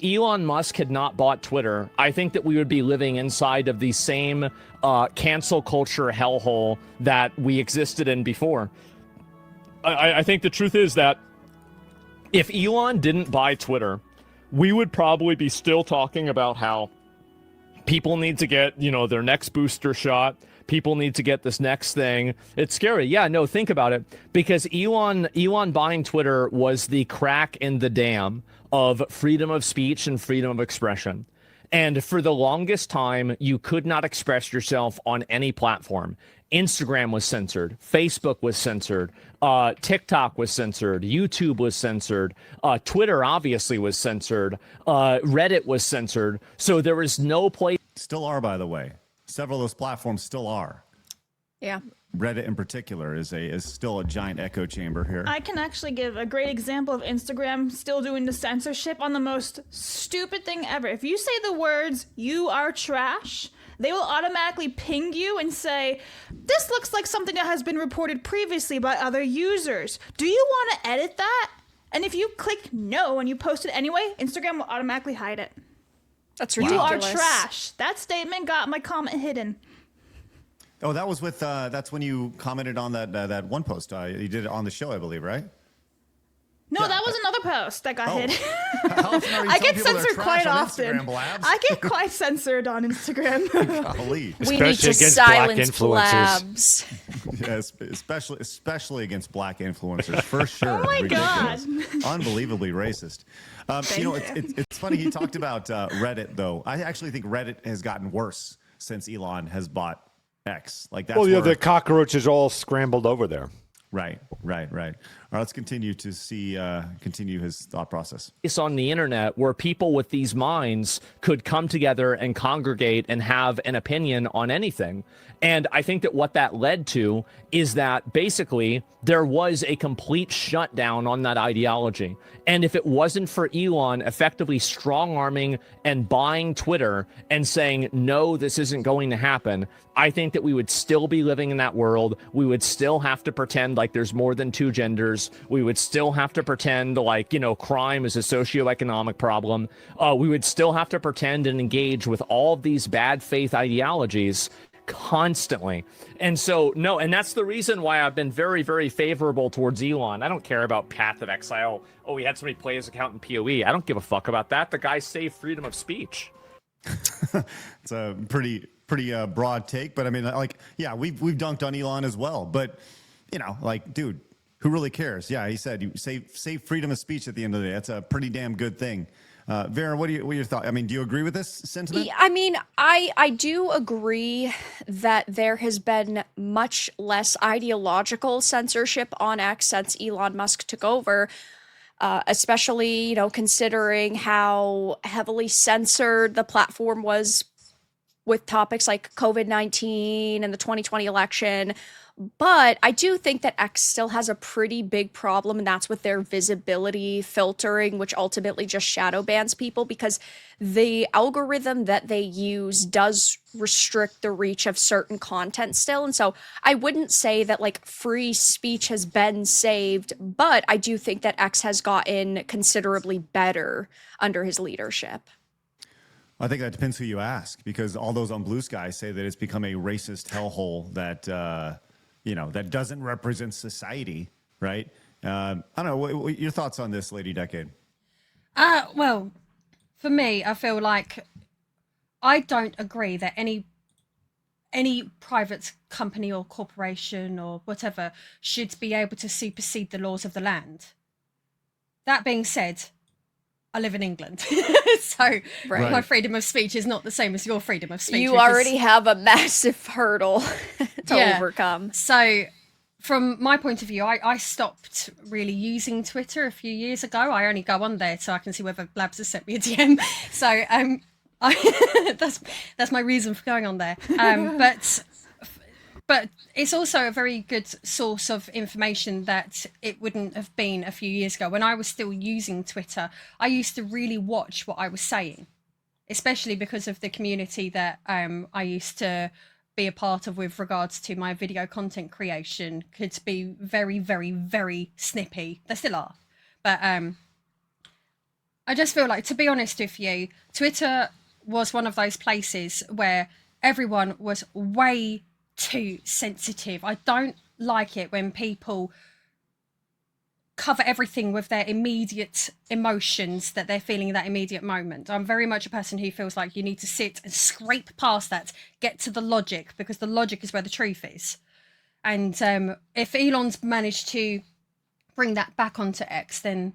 Elon Musk had not bought Twitter, I think that we would be living inside of the same cancel culture hellhole that we existed in before. I think the truth is that if Elon didn't buy Twitter, we would probably be still talking about how people need to get, their next booster shot. People need to get this next thing. It's scary. Yeah, no, think about it. Because Elon buying Twitter was the crack in the dam of freedom of speech and freedom of expression. And for the longest time, you could not express yourself on any platform. Instagram was censored. Facebook was censored. TikTok was censored. YouTube was censored. Twitter obviously was censored. Reddit was censored. So there was no place. Still are, by the way. Several of those platforms still are. Yeah. Reddit in particular is still a giant echo chamber here. I can actually give a great example of Instagram still doing the censorship on the most stupid thing ever. If you say the words, "you are trash," they will automatically ping you and say, "This looks like something that has been reported previously by other users. Do you want to edit that?" And if you click no and you post it anyway, Instagram will automatically hide it. That's ridiculous. ridiculous. You are trash. That statement got my comment hidden. Oh, that was with, that's when you commented on that one post. You did it on the show, I believe, right? No, yeah, that was another post that got hidden. I get censored quite often. I get quite censored on Instagram. Golly. We need to silence blabs. Yes, especially against black influencers, for sure. Oh my God. Unbelievably racist. It's funny he talked about Reddit, though. I actually think Reddit has gotten worse since Elon has bought X. Like that's the cockroaches all scrambled over there. Right. All right, let's continue to see, continue his thought process. It's on the internet where people with these minds could come together and congregate and have an opinion on anything. And I think that what that led to is that basically there was a complete shutdown on that ideology. And if it wasn't for Elon effectively strong-arming and buying Twitter and saying, no, this isn't going to happen, I think that we would still be living in that world. We would still have to pretend like there's more than two genders. We would still have to pretend like, crime is a socioeconomic problem. We would still have to pretend and engage with all of these bad faith ideologies constantly. And so, no, and that's the reason why I've been very, very favorable towards Elon. I don't care about Path of Exile. Oh, we had somebody play his account in PoE. I don't give a fuck about that. The guy saved freedom of speech. It's a pretty broad take, but I mean, we've dunked on Elon as well. But dude, who really cares? Yeah, he said you save freedom of speech at the end of the day. That's a pretty damn good thing. Vera, what are your thoughts? I mean, do you agree with this sentiment? I mean, I do agree that there has been much less ideological censorship on X since Elon Musk took over, especially, considering how heavily censored the platform was with topics like COVID-19 and the 2020 election. But I do think that X still has a pretty big problem, and that's with their visibility filtering, which ultimately just shadow bans people because the algorithm that they use does restrict the reach of certain content still. And so I wouldn't say that free speech has been saved, but I do think that X has gotten considerably better under his leadership. I think that depends who you ask, because all those on Blue Sky say that it's become a racist hellhole that that doesn't represent society, right? I don't know. What your thoughts on this, Lady Decade? Well, for me, I feel like I don't agree that any private company or corporation or whatever should be able to supersede the laws of the land. That being said, I live in England, so my freedom of speech is not the same as your freedom of speech. You already have a massive hurdle to overcome. So from my point of view, I stopped really using Twitter a few years ago. I only go on there so I can see whether Blabs has sent me a DM. So that's my reason for going on there. But it's also a very good source of information that it wouldn't have been a few years ago. When I was still using Twitter, I used to really watch what I was saying, especially because of the community that I used to be a part of with regards to my video content creation. Could be very, very, very snippy. They still are. But I just feel like, to be honest with you, Twitter was one of those places where everyone was way too sensitive. I don't like it when people cover everything with their immediate emotions that they're feeling in that immediate moment. I'm very much a person who feels like you need to sit and scrape past that, get to the logic, because the logic is where the truth is. And if Elon's managed to bring that back onto X, then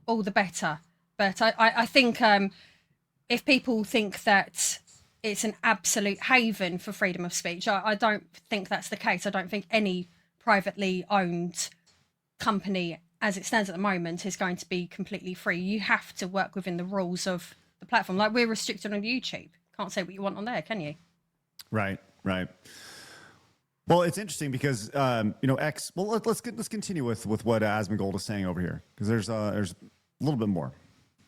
all the better. But I think if people think that it's an absolute haven for freedom of speech, I don't think that's the case. I don't think any privately owned company, as it stands at the moment, is going to be completely free. You have to work within the rules of the platform. Like, we're restricted on YouTube. Can't say what you want on there, can you? Right. Well, it's interesting because X. Well, let's continue with what Asmongold is saying over here, because there's a little bit more.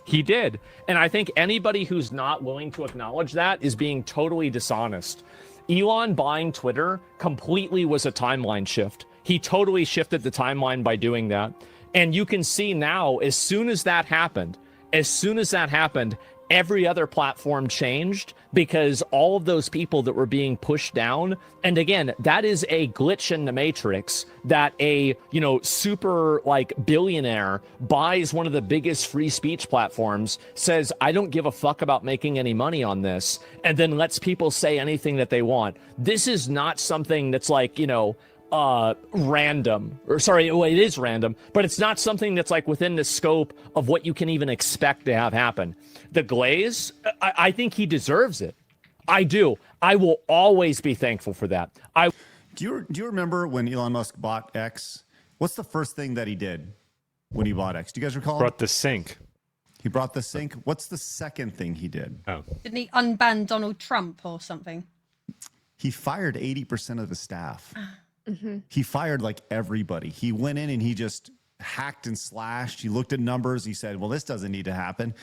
He did. And I think anybody who's not willing to acknowledge that is being totally dishonest. Elon buying Twitter completely was a timeline shift. He totally shifted the timeline by doing that. And you can see now, as soon as that happened, every other platform changed, because all of those people that were being pushed down, and again, that is a glitch in the matrix, that a super billionaire buys one of the biggest free speech platforms, says, I don't give a fuck about making any money on this, and then lets people say anything that they want. This is not something that's random, or sorry, well, it is random, but it's not something that's within the scope of what you can even expect to have happen. The glaze, I think he deserves it. I do. I will always be thankful for that. Do you remember when Elon Musk bought X? What's the first thing that he did when he bought X? Do you guys recall? Brought the sink. He brought the sink. What's the second thing he did? Oh. Didn't he unban Donald Trump or something? He fired 80% of the staff. Mm-hmm. He fired everybody. He went in and he just hacked and slashed. He looked at numbers. He said, well, this doesn't need to happen.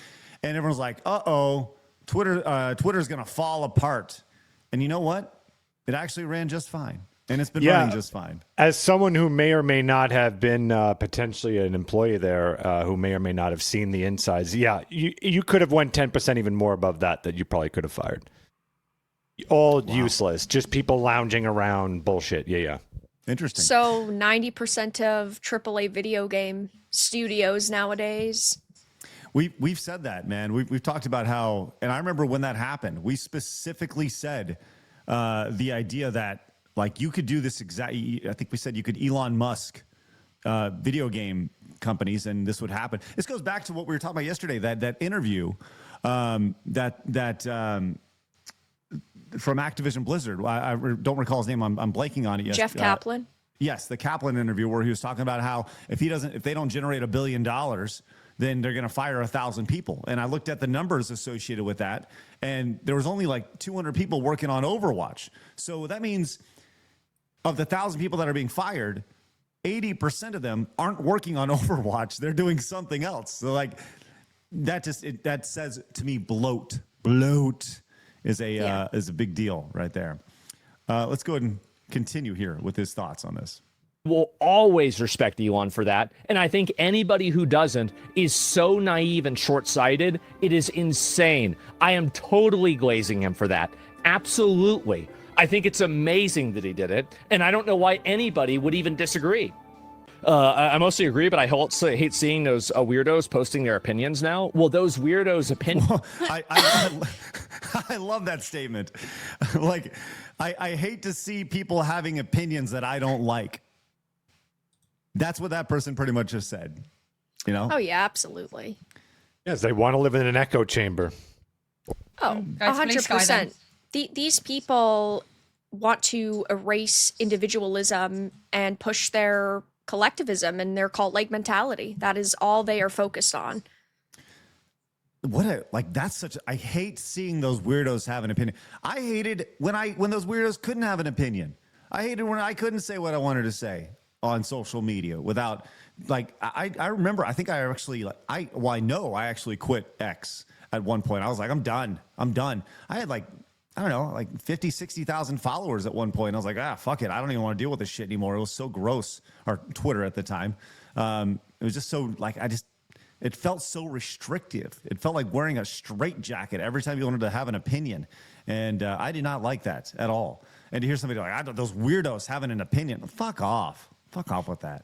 And everyone's like, uh-oh, Twitter's going to fall apart. And you know what? It actually ran just fine. And it's been running just fine. As someone who may or may not have been potentially an employee there, who may or may not have seen the insides, you could have went 10% even more above that you probably could have fired. All useless. Just people lounging around bullshit. Yeah. Interesting. So 90% of AAA video game studios nowadays. We've said that, man. We've talked about how, and I remember when that happened, we specifically said the idea that you could do this exactly. I think we said you could Elon Musk video game companies, and this would happen. This goes back to what we were talking about yesterday. That interview from Activision Blizzard. I don't recall his name. I'm blanking on it. Jeff Kaplan. Yes, the Kaplan interview where he was talking about how if they don't generate $1 billion, then they're going to fire 1,000 people. And I looked at the numbers associated with that, and there was only 200 people working on Overwatch. So that means of the 1,000 people that are being fired, 80% of them aren't working on Overwatch. They're doing something else. So that says to me, bloat is a big deal right there. Let's go ahead and continue here with his thoughts on this. Will always respect Elon for that. And I think anybody who doesn't is so naive and short-sighted, it is insane. I am totally glazing him for that. Absolutely. I think it's amazing that he did it. And I don't know why anybody would even disagree. I mostly agree, but I also hate seeing those weirdos posting their opinions now. Well, those weirdos' opinions... Well, I love that statement. I hate to see people having opinions that I don't like. That's what that person pretty much just said. Oh, yeah, absolutely. Yes, they want to live in an echo chamber. Oh, 100%. These people want to erase individualism and push their collectivism and their cult-like mentality. That is all they are focused on. I hate seeing those weirdos have an opinion. I hated when those weirdos couldn't have an opinion. I hated when I couldn't say what I wanted to say on social media without I remember, I think I actually I know I actually quit X at one point. I was like, I'm done. I had 50, 60,000 followers at one point. I was like, fuck it. I don't even want to deal with this shit anymore. It was so gross. Or Twitter at the time. It was just so it felt so restrictive. It felt like wearing a straitjacket every time you wanted to have an opinion. And I did not like that at all. And to hear somebody like, those weirdos having an opinion, fuck off. Fuck off with that.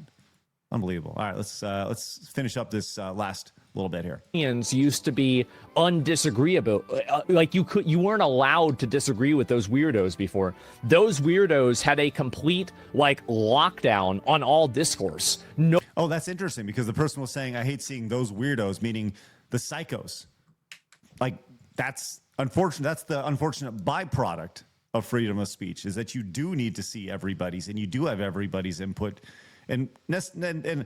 Unbelievable. All right, let's finish up this last little bit here. Opinions used to be undisagreeable. Like you weren't allowed to disagree with those weirdos before. Those weirdos had a complete like lockdown on all discourse. No. Oh, that's interesting because the person was saying, I hate seeing those weirdos, meaning the psychos. Like that's unfortunate. That's the unfortunate byproduct of freedom of speech is that you do need to see everybody's and you do have everybody's input. And it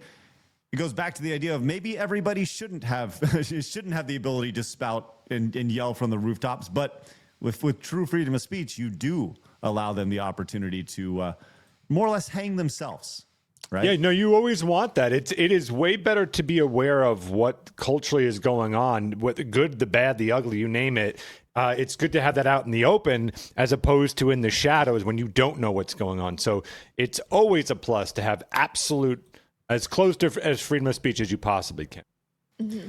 goes back to the idea of maybe everybody shouldn't have the ability to spout and yell from the rooftops. But with true freedom of speech, you do allow them the opportunity to more or less hang themselves. Right? Yeah, no, you always want that. It is way better to be aware of what culturally is going on, what the good, the bad, the ugly, you name it. It's good to have that out in the open as opposed to in the shadows when you don't know what's going on. So it's always a plus to have absolute, as close to as freedom of speech as you possibly can. Mm-hmm.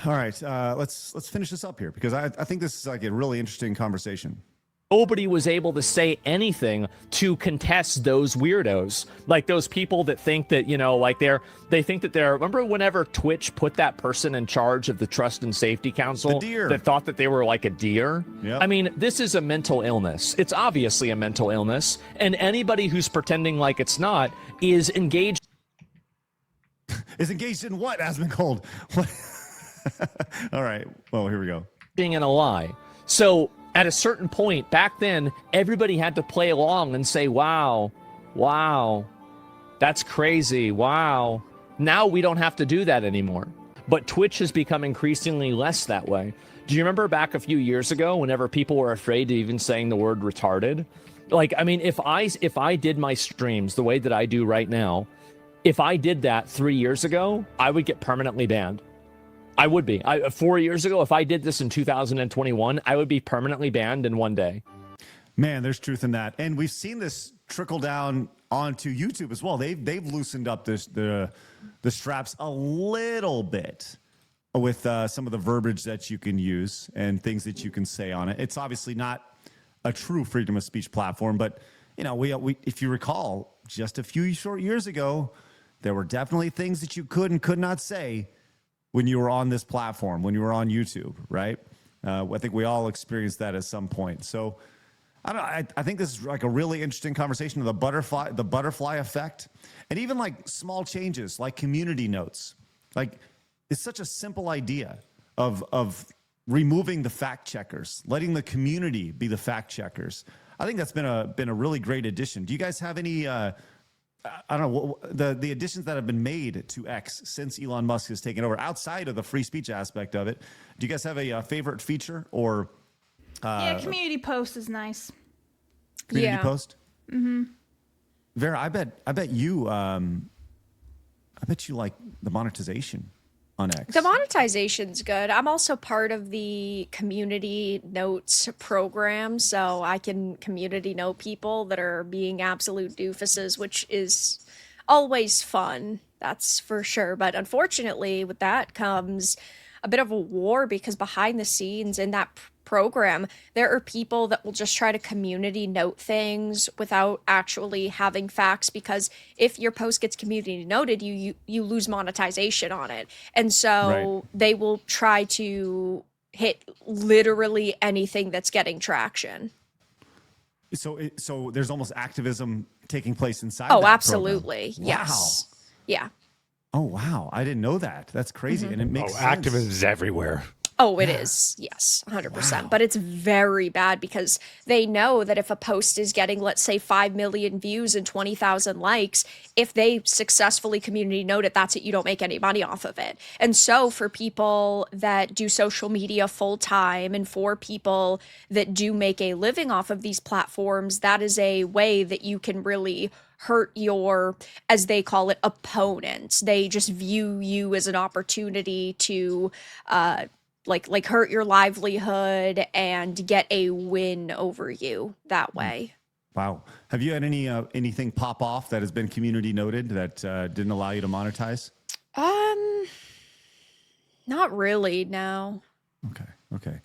All right, let's finish this up here because I think this is like a really interesting conversation. Nobody was able to say anything to contest those weirdos, like those people that think that, you know, like they think that they're, remember whenever Twitch put that person in charge of the Trust and Safety Council that thought that they were like a deer? Yep. I mean, this is a mental illness. It's obviously a mental illness. And anybody who's pretending like it's not is engaged. Is engaged in what, Asmongold? All right. Well, here we go. Being in a lie. So at a certain point back then, everybody had to play along and say, wow, that's crazy. Wow. Now we don't have to do that anymore. But Twitch has become increasingly less that way. Do you remember back a few years ago, whenever people were afraid of even saying the word retarded? Like, I mean, if I did my streams the way that I do right now, if I did that 3 years ago, I would get permanently banned. I would be. 4 years ago, if I did this in 2021, I would be permanently banned in one day. Man, there's truth in that. And we've seen this trickle down onto YouTube as well. They've loosened up the straps a little bit with some of the verbiage that you can use and things that you can say on it. It's obviously not a true freedom of speech platform, but you know, we if you recall, just a few short years ago, there were definitely things that you could and could not say when you were on this platform, when you were on YouTube, right? I think we all experienced that at some point. So I don't know. I think this is like a really interesting conversation of the butterfly effect, and even like small changes like community notes. Like it's such a simple idea of removing the fact checkers, letting the community be the fact checkers. I think that's been a really great addition. Do you guys have any? I don't know, the additions that have been made to X since Elon Musk has taken over, outside of the free speech aspect of it. Do you guys have a favorite feature or? Yeah, community post is nice. Community post. Mm-hmm. Vera, I bet you like the monetization on X. The monetization's good. I'm also part of the community notes program, so I can community note people that are being absolute doofuses, which is always fun. That's for sure. But unfortunately, with that comes a bit of a war because behind the scenes in that program, there are people that will just try to community note things without actually having facts, because if your post gets community noted, you lose monetization on it. And so they will try to hit literally anything that's getting traction. So there's almost activism taking place inside. Oh, that absolutely. Program. Yes. Wow. Yeah. Oh, wow. I didn't know that. That's crazy. Mm-hmm. And it makes sense. Activism is everywhere. Oh, it is. Yes, 100%. Wow. But it's very bad because they know that if a post is getting, let's say, 5 million views and 20,000 likes, if they successfully community note it, that's it. You don't make any money off of it. And so for people that do social media full time and for people that do make a living off of these platforms, that is a way that you can really hurt your, as they call it, opponents. They just view you as an opportunity to like hurt your livelihood and get a win over you that way. Wow. Have you had anything pop off that has been community noted that didn't allow you to monetize? Not really, no. Okay.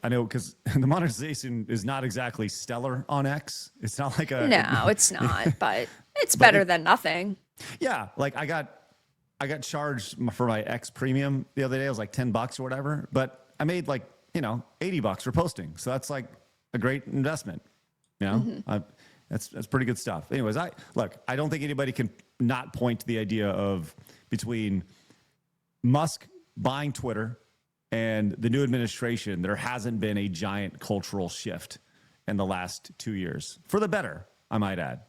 I know because the monetization is not exactly stellar on X. It's not like a No, it's not, but it's better than nothing. Yeah, like I got charged for my X premium the other day. It was like $10 or whatever, but I made like, $80 for posting. So that's like a great investment. That's pretty good stuff. Anyways, I don't think anybody can not point to the idea of between Musk buying Twitter and the new administration, there hasn't been a giant cultural shift in the last 2 years for the better, I might add.